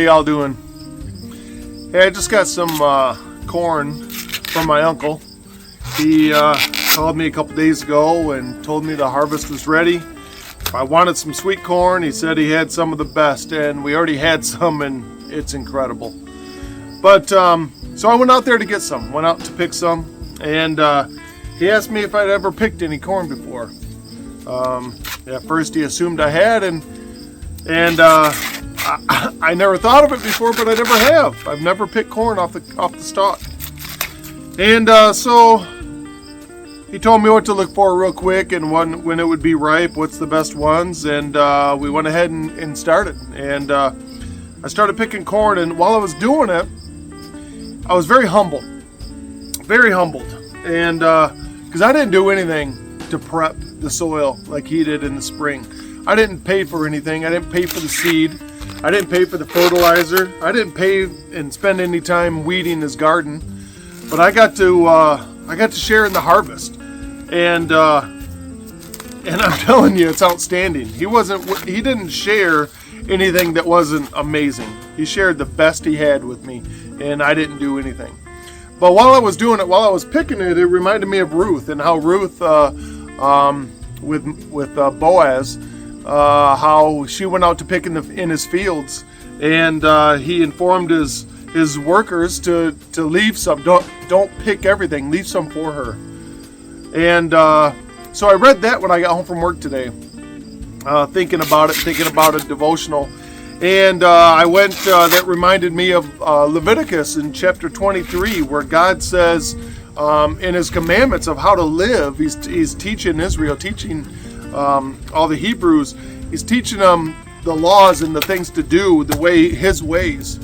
y'all doing? Hey, I just got some corn from my uncle. He called me a couple days ago and told me the harvest was ready. If I wanted some sweet corn, he said he had some of the best, and we already had some, and it's incredible. But so I went out there to get some, went out to pick some, and he asked me if I'd ever picked any corn before. At first he assumed I had, and I never thought of it before, but I never have. I've never picked corn off the stalk. And so he told me what to look for real quick and when it would be ripe, what's the best ones, and we went ahead and started. And I started picking corn, and while I was doing it, I was very humbled, and because I didn't do anything to prep the soil like he did in the spring. I didn't pay for anything. I didn't pay for the seed. I didn't pay for the fertilizer. I didn't pay and spend any time weeding his garden. But I got to share in the harvest, and I'm telling you, it's outstanding. He didn't share anything that wasn't amazing. He shared the best he had with me, and I didn't do anything. But while I was doing it, while I was picking it, it reminded me of Ruth, and how Ruth with Boaz, how she went out to pick in his fields, and he informed his workers to leave some. Don't pick everything. Leave some for her. And so I read that when I got home from work today, thinking about a devotional, and I went. That reminded me of Leviticus in chapter 23, where God says in His commandments of how to live. He's teaching Israel, teaching all the Hebrews. He's teaching them the laws and the things to do, His ways.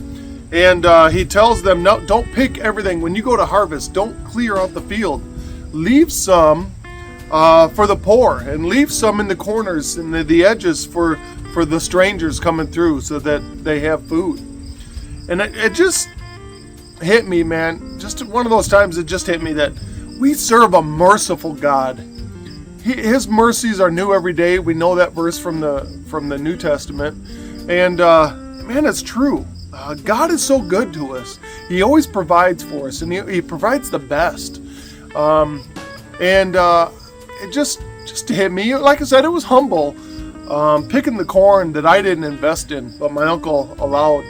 And he tells them, no, don't pick everything. When you go to harvest, don't clear out the field. Leave some for the poor, and leave some in the corners and the edges for the strangers coming through, so that they have food. And it just hit me, man. Just one of those times it just hit me that we serve a merciful God. His mercies are new every day. We know that verse from the New Testament. And man, it's true. God is so good to us. He always provides for us, and he provides the best. It just hit me. Like I said, it was humble, picking the corn that I didn't invest in, but my uncle allowed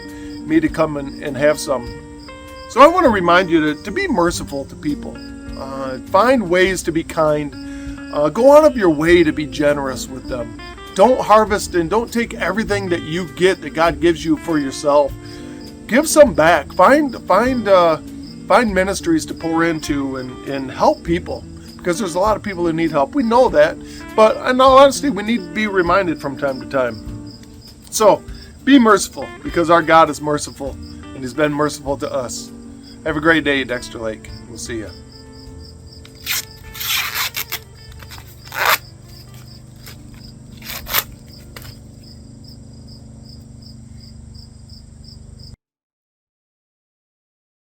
me to come and have some. So I want to remind you to be merciful to people. Find ways to be kind. Go out of your way to be generous with them. Don't harvest and don't take everything that you get, that God gives you, for yourself. Give some back. Find ministries to pour into and help people, because there's a lot of people who need help. We know that, but in all honesty, we need to be reminded from time to time. So be merciful, because our God is merciful, and He's been merciful to us. Have a great day, Dexter Lake. We'll see you.